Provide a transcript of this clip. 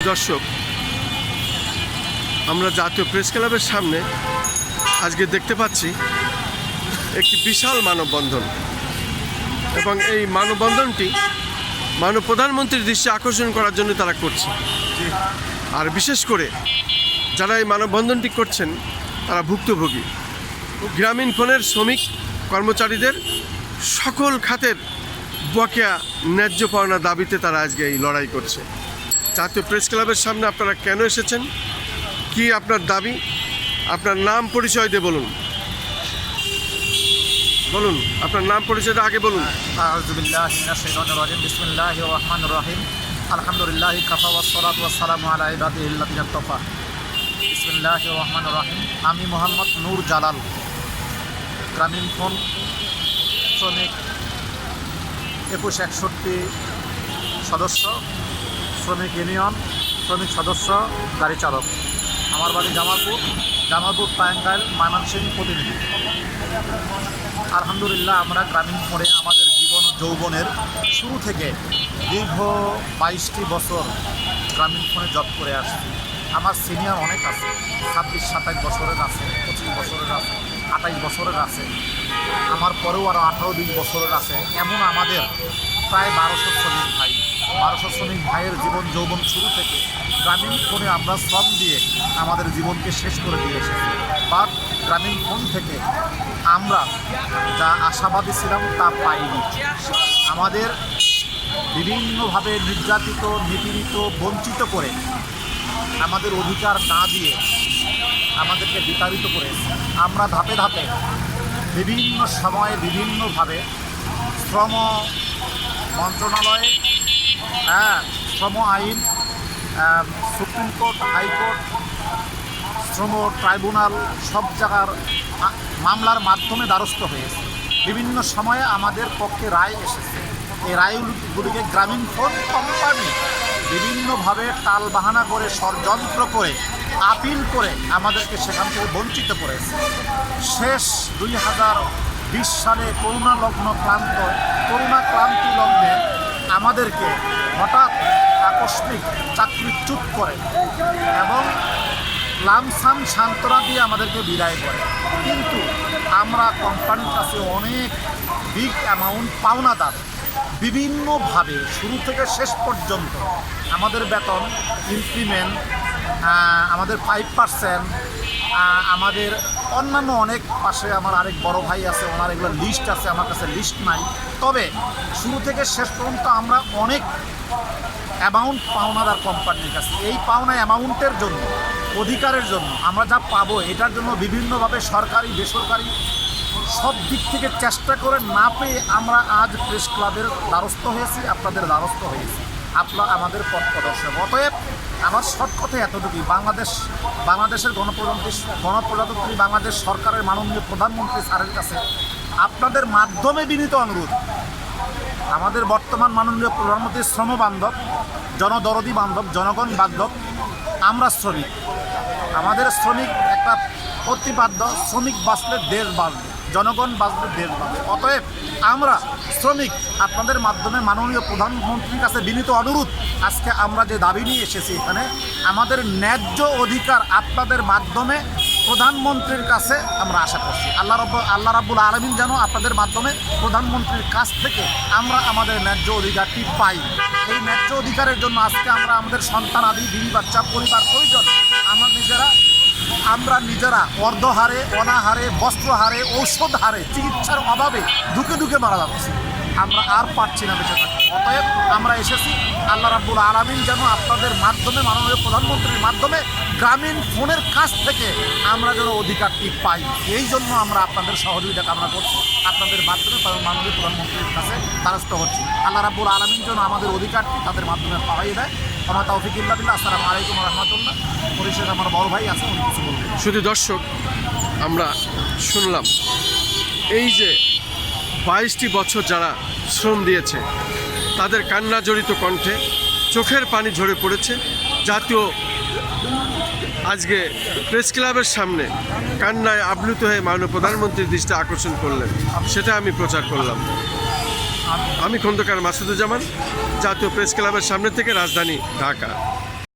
দর্শক, আমরা জাতীয় প্রেস ক্লাবের সামনে আজকে দেখতে পাচ্ছি একটি বিশাল মানববন্ধন, এবং এই মানববন্ধনটি মাননীয় প্রধানমন্ত্রীর দৃষ্টি আকর্ষণ করার জন্য তারা করছে। আর বিশেষ করে যারা এই মানববন্ধনটি করছেন তারা ভুক্তভোগী গ্রামীণ ফোনের শ্রমিক কর্মচারীদের সকল খাতের বকেয়া ন্যায্য পাওনা দাবিতে তারা আজকে এই লড়াই করছে। জাতীয় প্রেস ক্লাবের সামনে আপনারা কেন এসেছেন, কি আপনার দাবি, আপনার নাম পরিচয় দিয়ে বলুন। আপনার নাম পরিচয়টা আগে বলুন। বিসমিল্লাহির রহমানির রহিম। আলহামদুলিল্লাহি কাফা ওয়াস সালাতু ওয়াস সালামু আলা ইবাদিহিল্লাযিনা ইসতাফা। বিসমিল্লাহির রহমানির রহিম। আমি মোহাম্মদ নূর জালাল, গ্রামীণ ফোন শ্রমিক 2161 সদস্য, শ্রমিক ইউনিয়ন শ্রমিক সদস্য, গাড়ি চালক। আমার বাড়ি জামালপুর টাঙ্গাইল, ময়মনসিংহ প্রতিনিধি। আলহামদুলিল্লাহ, আমরা গ্রামীণ ফোনে আমাদের জীবন যৌবনের শুরু থেকে দীর্ঘ 22টি বছর গ্রামীণ ফোনে জব করে আসছি। আমার সিনিয়র অনেক আছে, 26-27 বছরের আছে, 25 বছরের আছে, 28 বছরের আছে, আমার পরেও আরও 18-20 বছরের আছে। এমন আমাদের প্রায় 1200 শ্রমিক ভাইয়ের জীবন যৌবন শুরু থেকে গ্রামীণ ফোনে আমরা শ্রম দিয়ে আমাদের জীবনকে শেষ করে দিয়ে এসেছি। বাট গ্রামীণ ফোন থেকে আমরা যা আশাবাদী ছিলাম তা পাইনি। আমাদের বিভিন্নভাবে নির্যাতিত, নিপীড়িত, বঞ্চিত করে আমাদের অধিকার না দিয়ে আমাদেরকে বিতাড়িত করে আমরা ধাপে ধাপে বিভিন্ন সময়ে বিভিন্নভাবে শ্রম মন্ত্রণালয়, শ্রম আইন, সুপ্রিম কোর্ট, হাইকোর্ট, শ্রম ট্রাইব্যুনাল সব জায়গার মামলার মাধ্যমে দ্বারস্থ হয়েছে। বিভিন্ন সময়ে আমাদের পক্ষে রায় এসেছে। এই রায়গুলিকে গ্রামীণ ফোন কোম্পানি বিভিন্নভাবে টালবাহানা করে, ষড়যন্ত্র করে, আপিল করে আমাদেরকে সেখান থেকে বঞ্চিত করেছে। শেষ 2020 সালে করোনা ক্রান্তি লগ্নে আমাদেরকে হঠাৎ আকস্মিক চাকরিচ্যুত করে এবং লামসাম সান্ত্বনা দিয়ে আমাদেরকে বিদায় করে। কিন্তু আমরা কোম্পানির কাছে অনেক বিগ অ্যামাউন্ট পাওনাদার। বিভিন্নভাবে শুরু থেকে শেষ পর্যন্ত আমাদের বেতন, ইনক্রিমেন্ট, আমাদের 5%, আমাদের অন্যান্য অনেক পাশে আমার আরেক বড় ভাই আছে, ওনার এগুলো লিস্ট আছে, আমার কাছে লিস্ট নাই। তবে শুরু থেকে শেষ পর্যন্ত আমরা অনেক অ্যামাউন্ট পাওনাদার কোম্পানির কাছে। এই পাওনা অ্যামাউন্টের জন্য, অধিকারের জন্য আমরা যা পাবো এটার জন্য বিভিন্নভাবে সরকারি বেসরকারি সব দিক থেকে চেষ্টা করে না পেয়ে আমরা আজ প্রেস ক্লাবের দ্বারস্থ হয়েছি, আপনাদের দ্বারস্থ হয়েছি, আপনারা আমাদের পথ প্রদর্শক। অতএব আমার শর্ট কথা এতটুকুই, বাংলাদেশের গণপ্রজাতন্ত্রী বাংলাদেশ সরকারের মাননীয় প্রধানমন্ত্রী স্যারের কাছে আপনাদের মাধ্যমে বিনীত অনুরোধ, আমাদের বর্তমান মাননীয় প্রধানমন্ত্রী শ্রম বান্ধব, জনদরদি বান্ধব, জনগণ বান্ধব। আমরা শ্রমিক, আমাদের শ্রমিক একটা প্রতিপাদ্য, শ্রমিক বাঁচলে দেশ বাঁচবে, জনগণ বাঁচলে দেশ বাঁচবে। অতএব আমরা শ্রমিক আপনাদের মাধ্যমে মাননীয় প্রধানমন্ত্রীর কাছে বিনীত অনুরোধ, আজকে আমরা যে দাবি নিয়ে এসেছি এখানে, আমাদের ন্যায্য অধিকার আপনাদের মাধ্যমে প্রধানমন্ত্রীর কাছে আমরা আশা করছি। আল্লাহ রাব্বুল আলামিন যেন আপনাদের মাধ্যমে প্রধানমন্ত্রীর কাছ থেকে আমরা আমাদের ন্যায্য অধিকারটি পাই। এই ন্যায্য অধিকারের জন্য আজকে আমরা আমাদের সন্তান আদি, বিবি বাচ্চা, পরিবার পরিজন আমরা নিজেরা অর্ধহারে, অনাহারে, বস্ত্রহারে, ঔষধ হারে, চিকিৎসার অভাবে দুকে মারা যাচ্ছি। আমরা আর পারছি না বেঁচে থাকতে। অতএব আমরা এসেছি, আল্লাহ রাব্বুল আলামিন যেন আপনাদের মাধ্যমে, মাননীয় প্রধানমন্ত্রীর মাধ্যমে গ্রামীণ ফোনের কাছ থেকে আমরা যেন অধিকারটি পাই। এই জন্য আমরা আপনাদের সহযোগিতা কামনা করছি, আপনাদের মাধ্যমে মাননীয় প্রধানমন্ত্রীর কাছে দ্বারস্থ হচ্ছি। আল্লাহ রাব্বুল আলামিন যেন আমাদের অধিকারটি তাদের মাধ্যমে পাওয়াই দেয়। আমার তৌফিক ইল্লা বিল্লাহ। আসসালামু আলাইকুম ওয়া রাহমাতুল্লাহ। পরিশেষে আমার বড় ভাই আছে, উনি কিছু বলবেন। শুধু দর্শক, আমরা শুনলাম এই যে 22টি বছর যারা শ্রম দিয়েছে তাদের কান্না জড়িত কণ্ঠে চোখের পানি ঝরে পড়েছে। জাতীয় আজকে প্রেস ক্লাবের সামনে কান্নায় আপ্লুত হয়ে মাননীয় প্রধানমন্ত্রীর দৃষ্টি আকর্ষণ করলেন, সেটা আমি প্রচার করলাম। আমি খন্দকার মাসুদুজ্জামান, জাতীয় প্রেস ক্লাবের সামনে থেকে, রাজধানী ঢাকা।